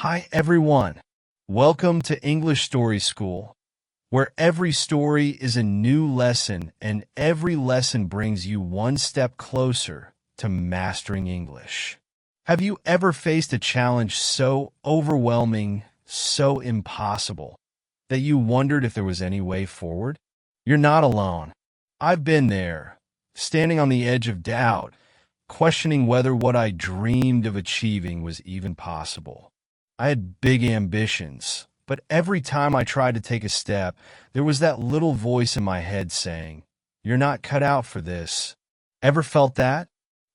Hi everyone. Welcome to English Story School, where every story is a new lesson and every lesson brings you one step closer to mastering English. Have you ever faced a challenge so overwhelming, so impossible, that you wondered if there was any way forward? You're not alone. I've been there, standing on the edge of doubt, questioning whether what I dreamed of achieving was even possible. I had big ambitions, but every time I tried to take a step, there was that little voice in my head saying, "You're not cut out for this." Ever felt that?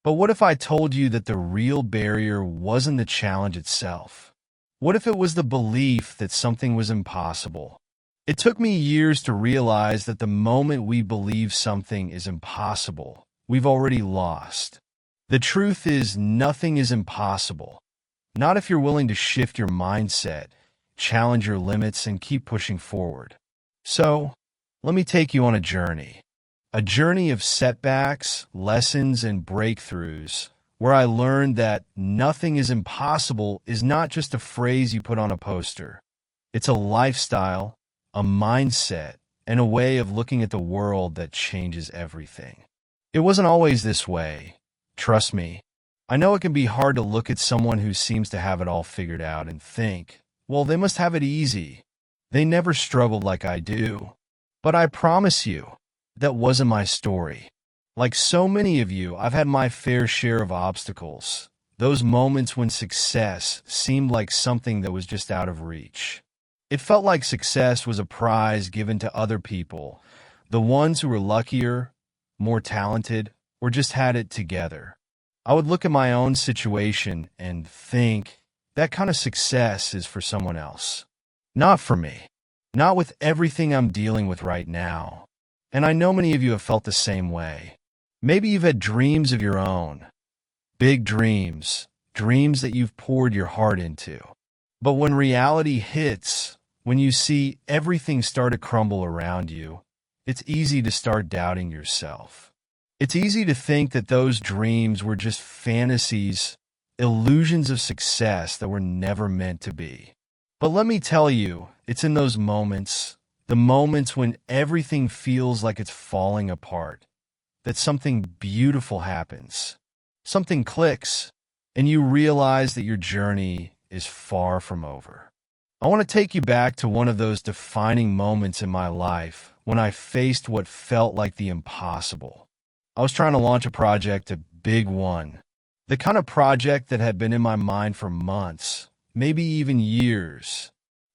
But what if I told you that the real barrier wasn't the challenge itself? What if it was the belief that something was impossible? It took me years to realize that the moment we believe something is impossible, we've already lost. The truth is, nothing is impossible. Not if you're willing to shift your mindset, challenge your limits, and keep pushing forward. So, let me take you on a journey of setbacks, lessons, and breakthroughs, where I learned that nothing is impossible is not just a phrase you put on a poster. It's a lifestyle, a mindset, and a way of looking at the world that changes everything. It wasn't always this way. Trust me. I know it can be hard to look at someone who seems to have it all figured out and think, well, they must have it easy. They never struggled like I do. But I promise you, that wasn't my story. Like so many of you, I've had my fair share of obstacles. Those moments when success seemed like something that was just out of reach. It felt like success was a prize given to other people, the ones who were luckier, more talented, or just had it together. I would look at my own situation and think, that kind of success is for someone else. Not for me. Not with everything I'm dealing with right now. And I know many of you have felt the same way. Maybe you've had dreams of your own. Big dreams. Dreams that you've poured your heart into. But when reality hits, when you see everything start to crumble around you, it's easy to start doubting yourself. It's easy to think that those dreams were just fantasies, illusions of success that were never meant to be. But let me tell you, it's in those moments, the moments when everything feels like it's falling apart, that something beautiful happens. Something clicks, and you realize that your journey is far from over. I want to take you back to one of those defining moments in my life when I faced what felt like the impossible. I was trying to launch a project, a big one. The kind of project that had been in my mind for months, maybe even years.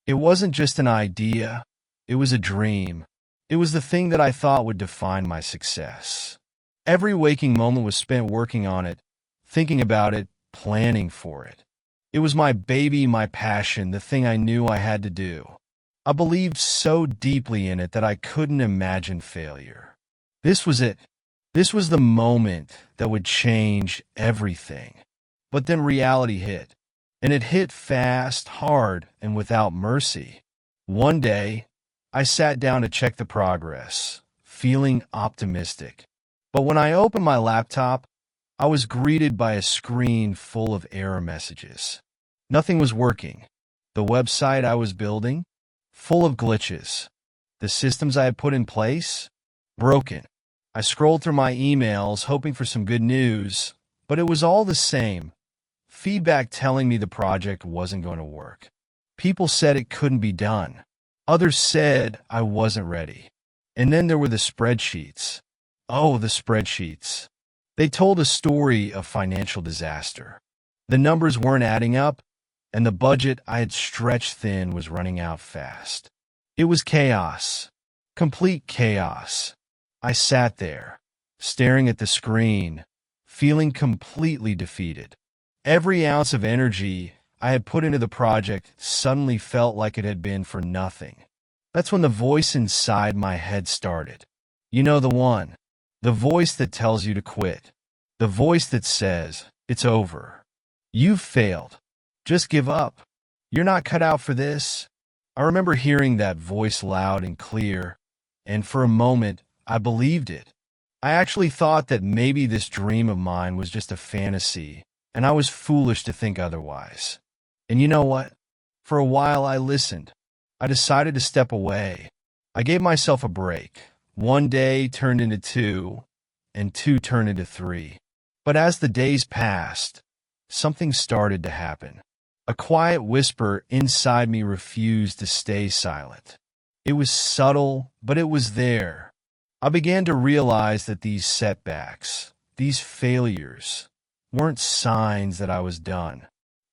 It wasn't just an idea. It was a dream. It was the thing that I thought would define my success. Every waking moment was spent working on it, thinking about it, planning for it. It was my baby, my passion, the thing I knew I had to do. I believed so deeply in it that I couldn't imagine failure. This was it. This was the moment that would change everything. But then reality hit. And it hit fast, hard, and without mercy. One day, I sat down to check the progress, feeling optimistic. But when I opened my laptop, I was greeted by a screen full of error messages. Nothing was working. The website I was building, full of glitches. The systems I had put in place, broken. I scrolled through my emails hoping for some good news, but it was all the same. Feedback telling me the project wasn't going to work. People said it couldn't be done. Others said I wasn't ready. And then there were the spreadsheets. Oh, the spreadsheets. They told a story of financial disaster. The numbers weren't adding up, and the budget I had stretched thin was running out fast. It was chaos. Complete chaos. I sat there, staring at the screen, feeling completely defeated. Every ounce of energy I had put into the project suddenly felt like it had been for nothing. That's when the voice inside my head started. You know the one. The voice that tells you to quit. The voice that says, it's over. You've failed. Just give up. You're not cut out for this. I remember hearing that voice loud and clear, and for a moment, I believed it. I actually thought that maybe this dream of mine was just a fantasy, and I was foolish to think otherwise. And you know what? For a while, I listened. I decided to step away. I gave myself a break. One day turned into two, and two turned into three. But as the days passed, something started to happen. A quiet whisper inside me refused to stay silent. It was subtle, but it was there. I began to realize that these setbacks, these failures, weren't signs that I was done.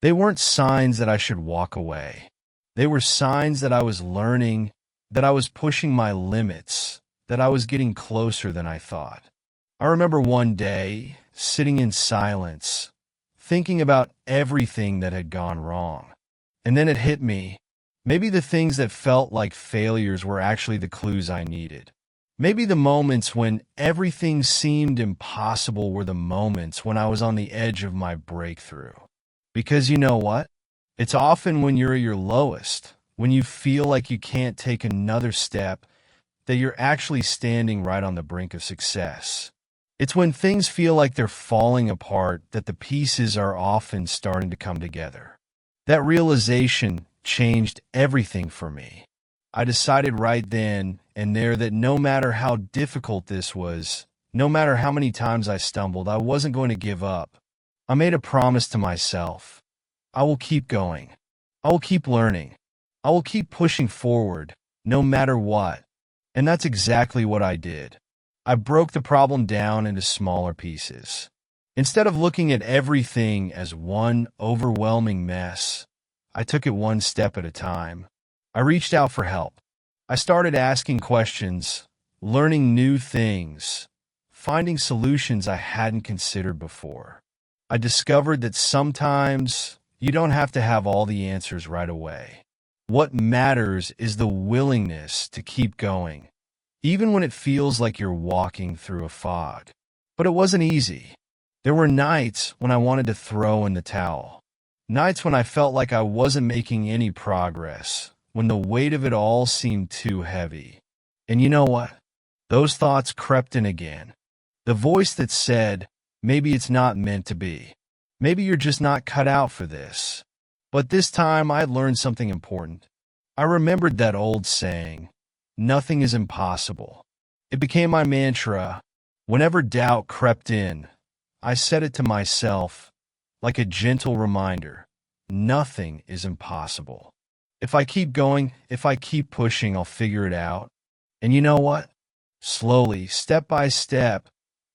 They weren't signs that I should walk away. They were signs that I was learning, that I was pushing my limits, that I was getting closer than I thought. I remember one day, sitting in silence, thinking about everything that had gone wrong. And then it hit me. Maybe the things that felt like failures were actually the clues I needed. Maybe the moments when everything seemed impossible were the moments when I was on the edge of my breakthrough. Because you know what? It's often when you're at your lowest, when you feel like you can't take another step, that you're actually standing right on the brink of success. It's when things feel like they're falling apart that the pieces are often starting to come together. That realization changed everything for me. I decided right then and there that no matter how difficult this was, no matter how many times I stumbled, I wasn't going to give up. I made a promise to myself. I will keep going. I will keep learning. I will keep pushing forward, no matter what. And that's exactly what I did. I broke the problem down into smaller pieces. Instead of looking at everything as one overwhelming mess, I took it one step at a time. I reached out for help. I started asking questions, learning new things, finding solutions I hadn't considered before. I discovered that sometimes you don't have to have all the answers right away. What matters is the willingness to keep going, even when it feels like you're walking through a fog. But it wasn't easy. There were nights when I wanted to throw in the towel. Nights when I felt like I wasn't making any progress, when the weight of it all seemed too heavy. And you know what? Those thoughts crept in again. The voice that said, maybe it's not meant to be. Maybe you're just not cut out for this. But this time I had learned something important. I remembered that old saying, nothing is impossible. It became my mantra. Whenever doubt crept in, I said it to myself, like a gentle reminder, nothing is impossible. If I keep going, if I keep pushing, I'll figure it out. And you know what? Slowly, step by step,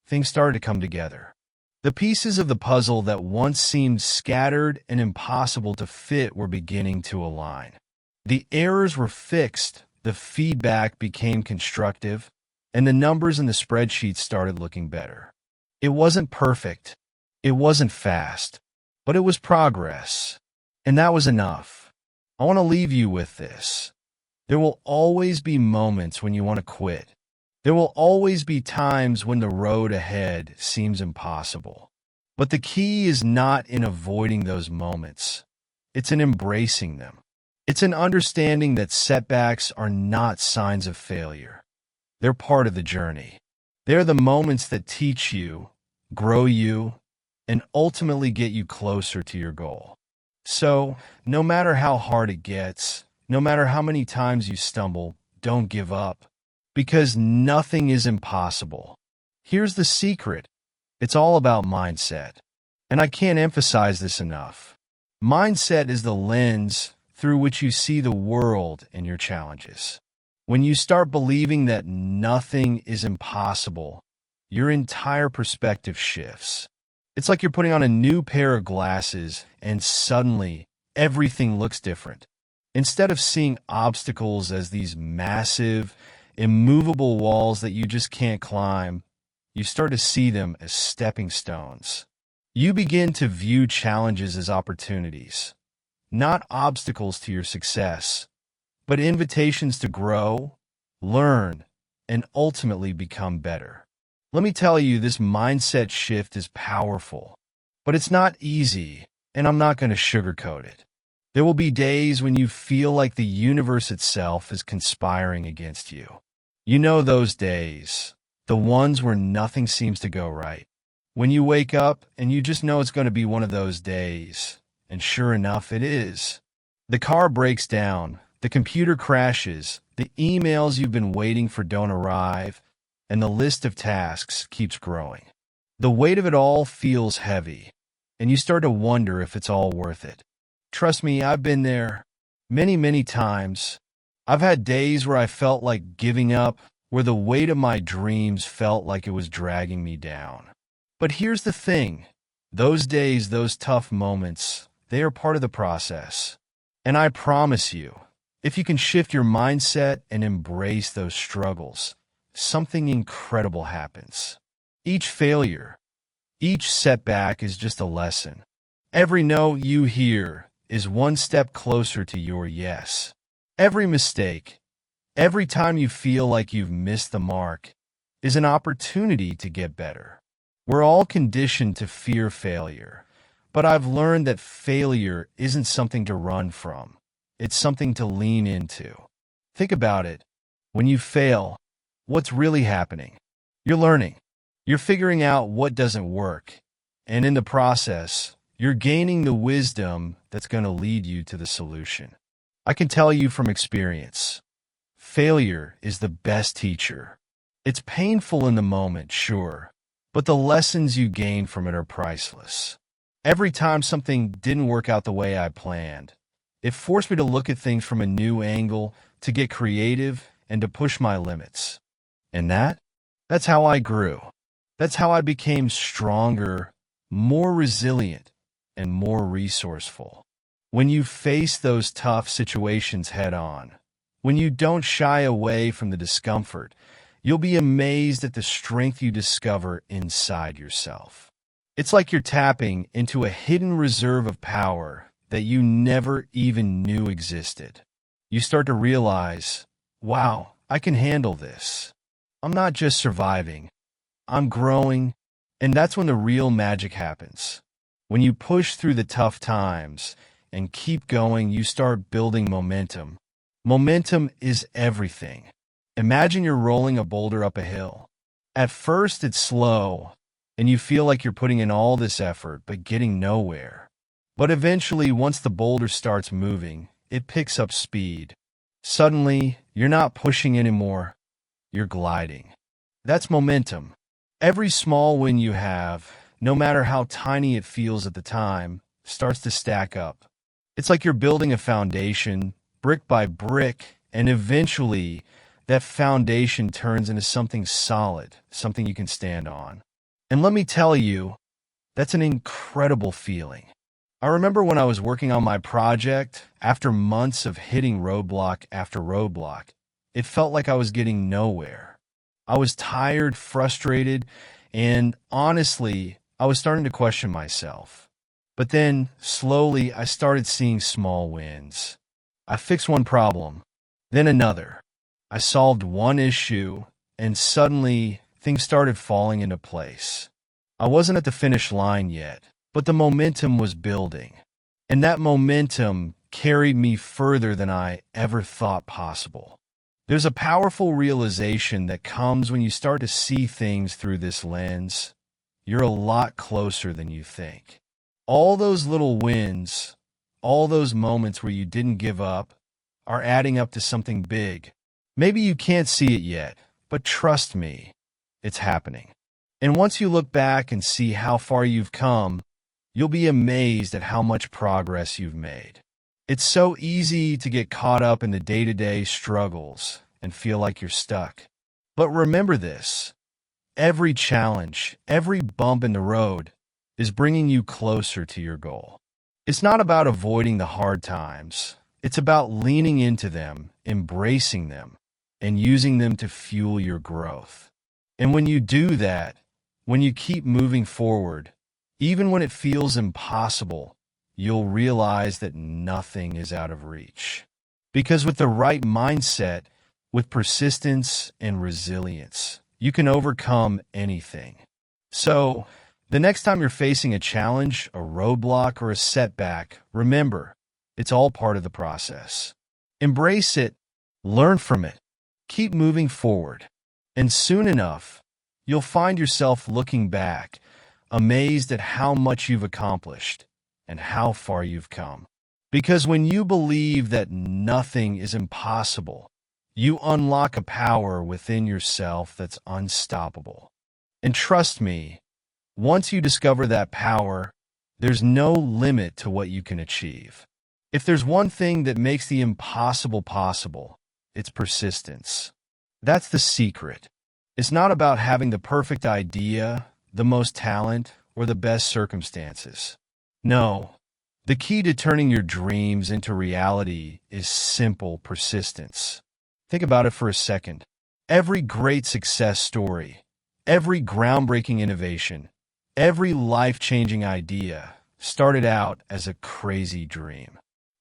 things started to come together. The pieces of the puzzle that once seemed scattered and impossible to fit were beginning to align. The errors were fixed, the feedback became constructive, and the numbers in the spreadsheet started looking better. It wasn't perfect. It wasn't fast, but it was progress, and that was enough. I want to leave you with this. There will always be moments when you want to quit. There will always be times when the road ahead seems impossible. But the key is not in avoiding those moments. It's in embracing them. It's in understanding that setbacks are not signs of failure. They're part of the journey. They're the moments that teach you, grow you, and ultimately get you closer to your goal. So, no matter how hard it gets, no matter how many times you stumble, don't give up. Because nothing is impossible. Here's the secret. It's all about mindset. And I can't emphasize this enough. Mindset is the lens through which you see the world and your challenges. When you start believing that nothing is impossible, your entire perspective shifts. It's like you're putting on a new pair of glasses and suddenly everything looks different. Instead of seeing obstacles as these massive, immovable walls that you just can't climb, you start to see them as stepping stones. You begin to view challenges as opportunities, not obstacles to your success, but invitations to grow, learn, and ultimately become better. Let me tell you, this mindset shift is powerful, but it's not easy, and I'm not going to sugarcoat it. There will be days when you feel like the universe itself is conspiring against you. You know those days, the ones where nothing seems to go right. When you wake up and you just know it's going to be one of those days, and sure enough, it is. The car breaks down, the computer crashes, the emails you've been waiting for don't arrive, and the list of tasks keeps growing. The weight of it all feels heavy, and you start to wonder if it's all worth it. Trust me, I've been there many, many times. I've had days where I felt like giving up, where the weight of my dreams felt like it was dragging me down. But here's the thing. Those days, those tough moments, they are part of the process. And I promise you, if you can shift your mindset and embrace those struggles, something incredible happens. Each failure, each setback is just a lesson. Every no you hear is one step closer to your yes. Every mistake, every time you feel like you've missed the mark, is an opportunity to get better. We're all conditioned to fear failure, but I've learned that failure isn't something to run from. It's something to lean into. Think about it. When you fail, what's really happening? You're learning. You're figuring out what doesn't work. And in the process, you're gaining the wisdom that's going to lead you to the solution. I can tell you from experience, failure is the best teacher. It's painful in the moment, sure, but the lessons you gain from it are priceless. Every time something didn't work out the way I planned, it forced me to look at things from a new angle, to get creative, and to push my limits. And that's how I grew. That's how I became stronger, more resilient, and more resourceful. When you face those tough situations head on, when you don't shy away from the discomfort, you'll be amazed at the strength you discover inside yourself. It's like you're tapping into a hidden reserve of power that you never even knew existed. You start to realize, wow, I can handle this. I'm not just surviving, I'm growing, and that's when the real magic happens. When you push through the tough times and keep going, you start building momentum. Momentum is everything. Imagine you're rolling a boulder up a hill. At first, it's slow, and you feel like you're putting in all this effort but getting nowhere. But eventually, once the boulder starts moving, it picks up speed. Suddenly, you're not pushing anymore, you're gliding. That's momentum. Every small win you have, no matter how tiny it feels at the time, starts to stack up. It's like you're building a foundation, brick by brick, and eventually that foundation turns into something solid, something you can stand on. And let me tell you, that's an incredible feeling. I remember when I was working on my project, after months of hitting roadblock after roadblock, it felt like I was getting nowhere. I was tired, frustrated, and honestly, I was starting to question myself. But then, slowly, I started seeing small wins. I fixed one problem, then another. I solved one issue, and suddenly, things started falling into place. I wasn't at the finish line yet, but the momentum was building. And that momentum carried me further than I ever thought possible. There's a powerful realization that comes when you start to see things through this lens. You're a lot closer than you think. All those little wins, all those moments where you didn't give up, are adding up to something big. Maybe you can't see it yet, but trust me, it's happening. And once you look back and see how far you've come, you'll be amazed at how much progress you've made. It's so easy to get caught up in the day-to-day struggles and feel like you're stuck. But remember this, every challenge, every bump in the road is bringing you closer to your goal. It's not about avoiding the hard times. It's about leaning into them, embracing them, and using them to fuel your growth. And when you do that, when you keep moving forward, even when it feels impossible, you'll realize that nothing is out of reach. Because with the right mindset, with persistence and resilience, you can overcome anything. So, the next time you're facing a challenge, a roadblock, or a setback, remember, it's all part of the process. Embrace it, learn from it, keep moving forward, and soon enough, you'll find yourself looking back, amazed at how much you've accomplished and how far you've come. Because when you believe that nothing is impossible, you unlock a power within yourself that's unstoppable. And trust me, once you discover that power, there's no limit to what you can achieve. If there's one thing that makes the impossible possible, it's persistence. That's the secret. It's not about having the perfect idea, the most talent, or the best circumstances. No, the key to turning your dreams into reality is simple persistence. Think about it for a second. Every great success story, every groundbreaking innovation, every life-changing idea started out as a crazy dream.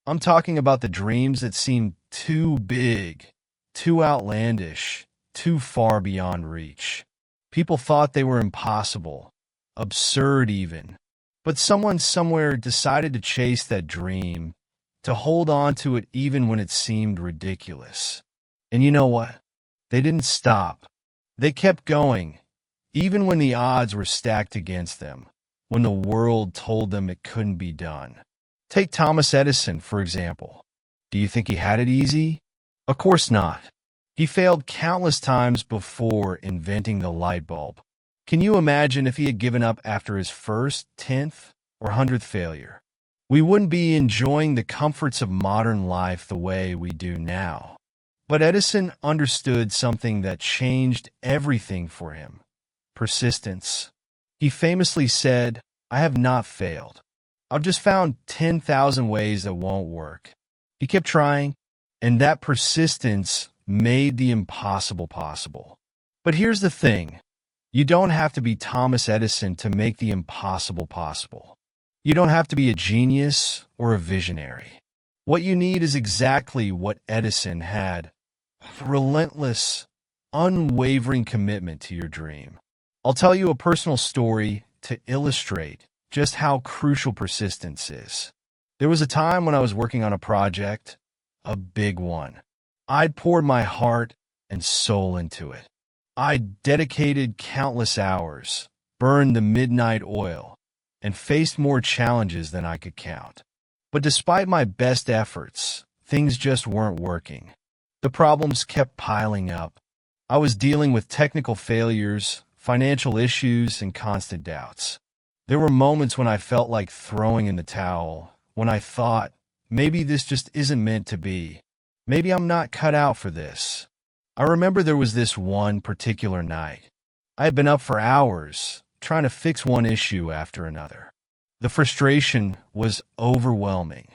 I'm talking about the dreams that seemed too big, too outlandish, too far beyond reach. People thought they were impossible, absurd even. But someone somewhere decided to chase that dream, to hold on to it even when it seemed ridiculous. And you know what? They didn't stop. They kept going, even when the odds were stacked against them, when the world told them it couldn't be done. Take Thomas Edison, for example. Do you think he had it easy? Of course not. He failed countless times before inventing the light bulb. Can you imagine if he had given up after his first, 10th, or 100th failure? We wouldn't be enjoying the comforts of modern life the way we do now. But Edison understood something that changed everything for him: persistence. He famously said, "I have not failed. I've just found 10,000 ways that won't work." He kept trying, and that persistence made the impossible possible. But here's the thing. You don't have to be Thomas Edison to make the impossible possible. You don't have to be a genius or a visionary. What you need is exactly what Edison had: relentless, unwavering commitment to your dream. I'll tell you a personal story to illustrate just how crucial persistence is. There was a time when I was working on a project, a big one. I'd poured my heart and soul into it. I dedicated countless hours, burned the midnight oil, and faced more challenges than I could count. But despite my best efforts, things just weren't working. The problems kept piling up. I was dealing with technical failures, financial issues, and constant doubts. There were moments when I felt like throwing in the towel, when I thought, maybe this just isn't meant to be. Maybe I'm not cut out for this. I remember there was this one particular night. I had been up for hours, trying to fix one issue after another. The frustration was overwhelming.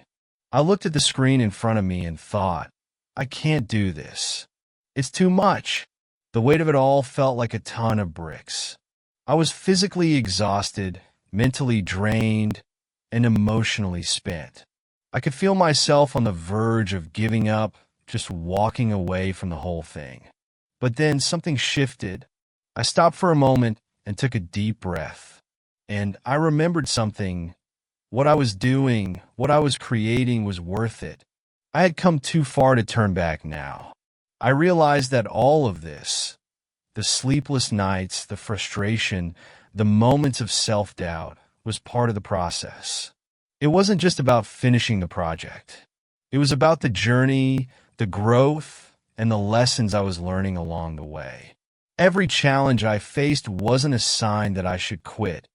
I looked at the screen in front of me and thought, I can't do this. It's too much. The weight of it all felt like a ton of bricks. I was physically exhausted, mentally drained, and emotionally spent. I could feel myself on the verge of giving up, just walking away from the whole thing. But then something shifted. I stopped for a moment and took a deep breath. And I remembered something. What I was doing, what I was creating was worth it. I had come too far to turn back now. I realized that all of this, the sleepless nights, the frustration, the moments of self-doubt, was part of the process. It wasn't just about finishing the project. It was about the journey, the growth, and the lessons I was learning along the way. Every challenge I faced wasn't a sign that I should quit.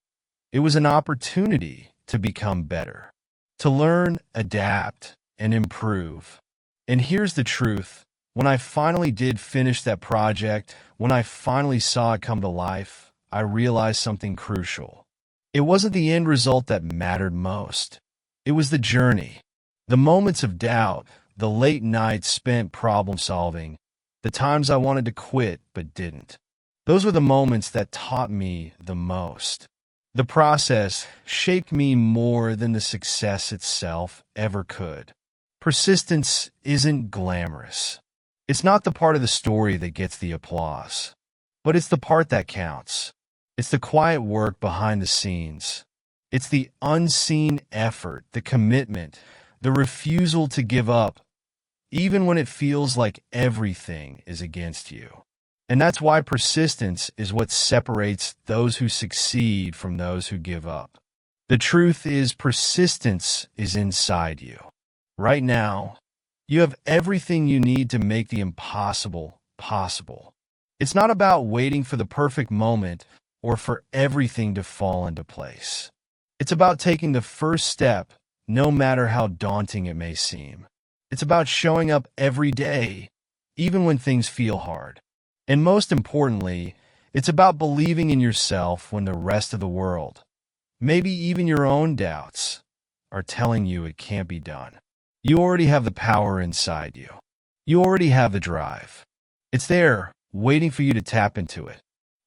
It was an opportunity to become better, to learn, adapt, and improve. And here's the truth. When I finally did finish that project, when I finally saw it come to life, I realized something crucial. It wasn't the end result that mattered most. It was the journey. The moments of doubt, the late nights spent problem solving, the times I wanted to quit but didn't. Those were the moments that taught me the most. The process shaped me more than the success itself ever could. Persistence isn't glamorous. It's not the part of the story that gets the applause, but it's the part that counts. It's the quiet work behind the scenes. It's the unseen effort, the commitment, the refusal to give up, even when it feels like everything is against you. And that's why persistence is what separates those who succeed from those who give up. The truth is, persistence is inside you. Right now, you have everything you need to make the impossible possible. It's not about waiting for the perfect moment or for everything to fall into place. It's about taking the first step, no matter how daunting it may seem. It's about showing up every day, even when things feel hard. And most importantly, it's about believing in yourself when the rest of the world, maybe even your own doubts, are telling you it can't be done. You already have the power inside you. You already have the drive. It's there, waiting for you to tap into it.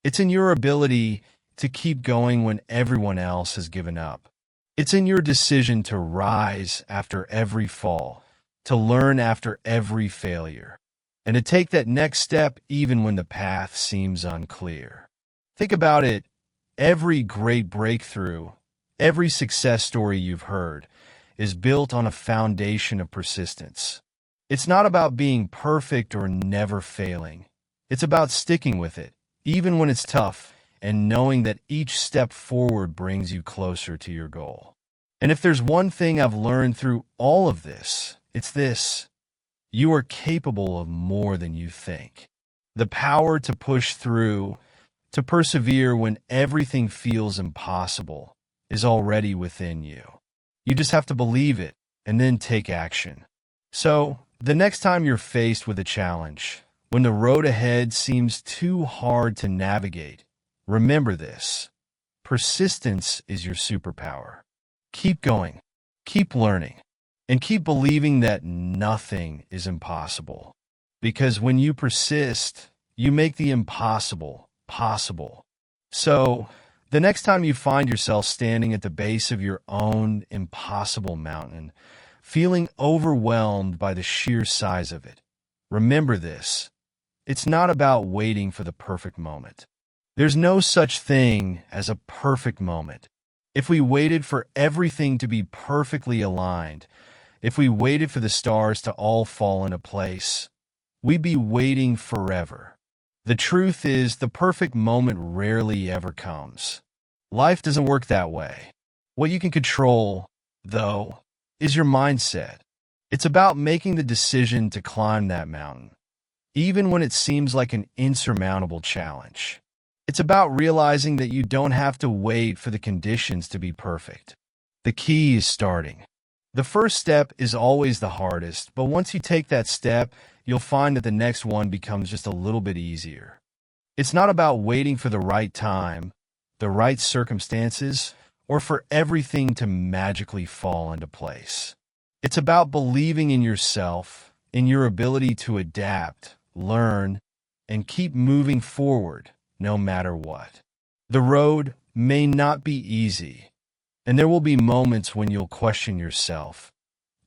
It's in your ability to keep going when everyone else has given up. It's in your decision to rise after every fall, to learn after every failure, and to take that next step even when the path seems unclear. Think about it. Every great breakthrough, every success story you've heard, is built on a foundation of persistence. It's not about being perfect or never failing. It's about sticking with it, even when it's tough, and knowing that each step forward brings you closer to your goal. And if there's one thing I've learned through all of this, it's this: you are capable of more than you think. The power to push through, to persevere when everything feels impossible, is already within you. You just have to believe it and then take action. So, the next time you're faced with a challenge, when the road ahead seems too hard to navigate, remember this: persistence is your superpower. Keep going, keep learning, and keep believing that nothing is impossible. Because when you persist, you make the impossible possible. So, the next time you find yourself standing at the base of your own impossible mountain, feeling overwhelmed by the sheer size of it, remember this: it's not about waiting for the perfect moment. There's no such thing as a perfect moment. If we waited for everything to be perfectly aligned, if we waited for the stars to all fall into place, we'd be waiting forever. The truth is, the perfect moment rarely ever comes. Life doesn't work that way. What you can control, though, is your mindset. It's about making the decision to climb that mountain, even when it seems like an insurmountable challenge. It's about realizing that you don't have to wait for the conditions to be perfect. The key is starting. The first step is always the hardest, but once you take that step, you'll find that the next one becomes just a little bit easier. It's not about waiting for the right time, the right circumstances, or for everything to magically fall into place. It's about believing in yourself, in your ability to adapt, learn, and keep moving forward no matter what. The road may not be easy, and there will be moments when you'll question yourself,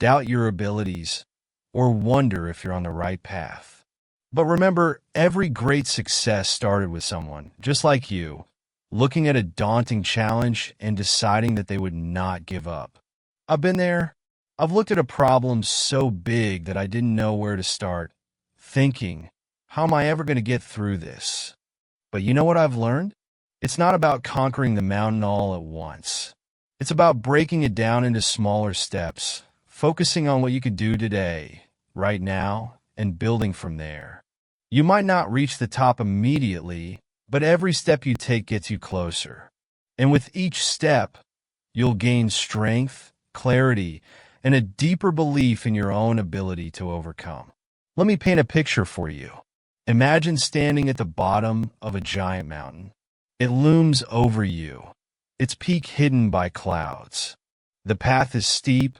doubt your abilities, or wonder if you're on the right path. But remember, every great success started with someone, just like you, looking at a daunting challenge and deciding that they would not give up. I've been there. I've looked at a problem so big that I didn't know where to start, thinking, how am I ever going to get through this? But you know what I've learned? It's not about conquering the mountain all at once. It's about breaking it down into smaller steps, focusing on what you could do today, right now, and building from there. You might not reach the top immediately, but every step you take gets you closer. And with each step, you'll gain strength, clarity, and a deeper belief in your own ability to overcome. Let me paint a picture for you. Imagine standing at the bottom of a giant mountain. It looms over you, its peak hidden by clouds. The path is steep,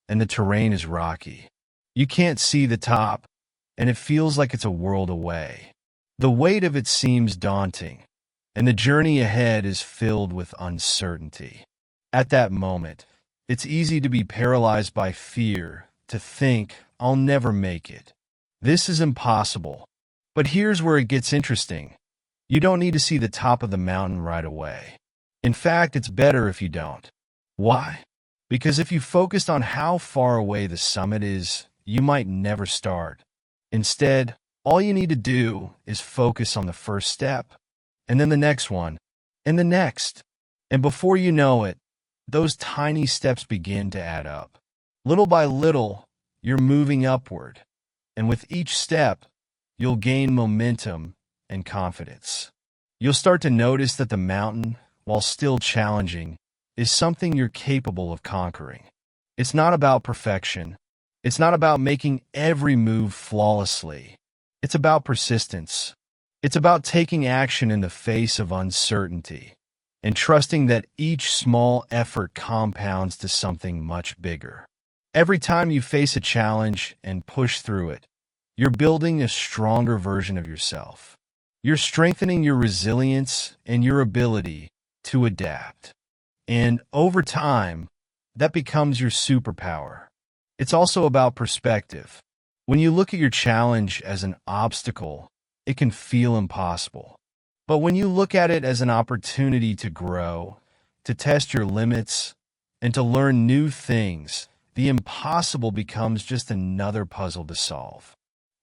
and the terrain is rocky. You can't see the top, and it feels like it's a world away. The weight of it seems daunting, and the journey ahead is filled with uncertainty. At that moment, it's easy to be paralyzed by fear, to think, I'll never make it. This is impossible. But here's where it gets interesting. You don't need to see the top of the mountain right away. In fact, it's better if you don't. Why? Because if you focused on how far away the summit is, you might never start. Instead, all you need to do is focus on the first step, and then the next one, and the next. And before you know it, those tiny steps begin to add up. Little by little, you're moving upward, and with each step, you'll gain momentum and confidence. You'll start to notice that the mountain, while still challenging, is something you're capable of conquering. It's not about perfection. It's not about making every move flawlessly. It's about persistence. It's about taking action in the face of uncertainty and trusting that each small effort compounds to something much bigger. Every time you face a challenge and push through it, you're building a stronger version of yourself. You're strengthening your resilience and your ability to adapt. And over time, that becomes your superpower. It's also about perspective. When you look at your challenge as an obstacle, it can feel impossible. But when you look at it as an opportunity to grow, to test your limits, and to learn new things, the impossible becomes just another puzzle to solve.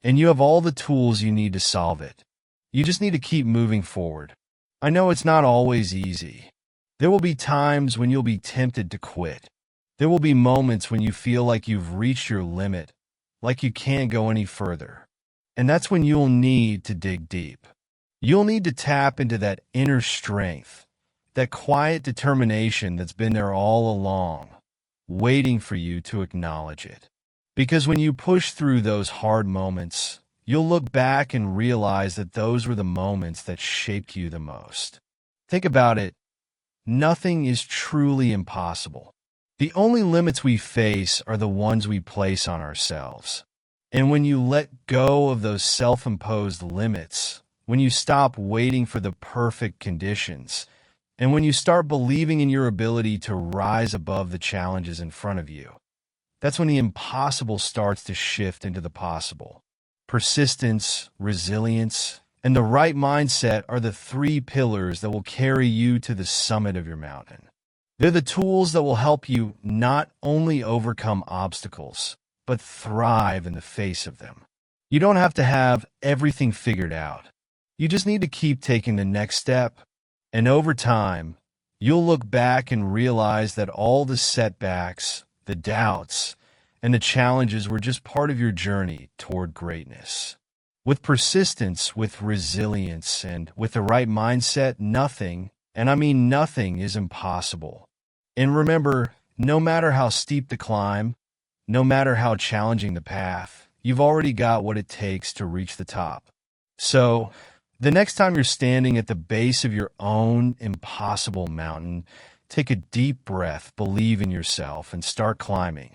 And you have all the tools you need to solve it. You just need to keep moving forward. I know it's not always easy. There will be times when you'll be tempted to quit. There will be moments when you feel like you've reached your limit, like you can't go any further. And that's when you'll need to dig deep. You'll need to tap into that inner strength, that quiet determination that's been there all along, waiting for you to acknowledge it. Because when you push through those hard moments, you'll look back and realize that those were the moments that shaped you the most. Think about it. Nothing is truly impossible. The only limits we face are the ones we place on ourselves. And when you let go of those self-imposed limits, when you stop waiting for the perfect conditions, and when you start believing in your ability to rise above the challenges in front of you, that's when the impossible starts to shift into the possible. Persistence, resilience, and the right mindset are the three pillars that will carry you to the summit of your mountain. They're the tools that will help you not only overcome obstacles, but thrive in the face of them. You don't have to have everything figured out. You just need to keep taking the next step, and over time, you'll look back and realize that all the setbacks, the doubts, and the challenges were just part of your journey toward greatness. With persistence, with resilience, and with the right mindset, nothing, and I mean nothing, is impossible. And remember, no matter how steep the climb, no matter how challenging the path, you've already got what it takes to reach the top. So, the next time you're standing at the base of your own impossible mountain, take a deep breath, believe in yourself, and start climbing.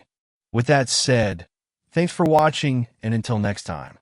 With that said, thanks for watching, and until next time.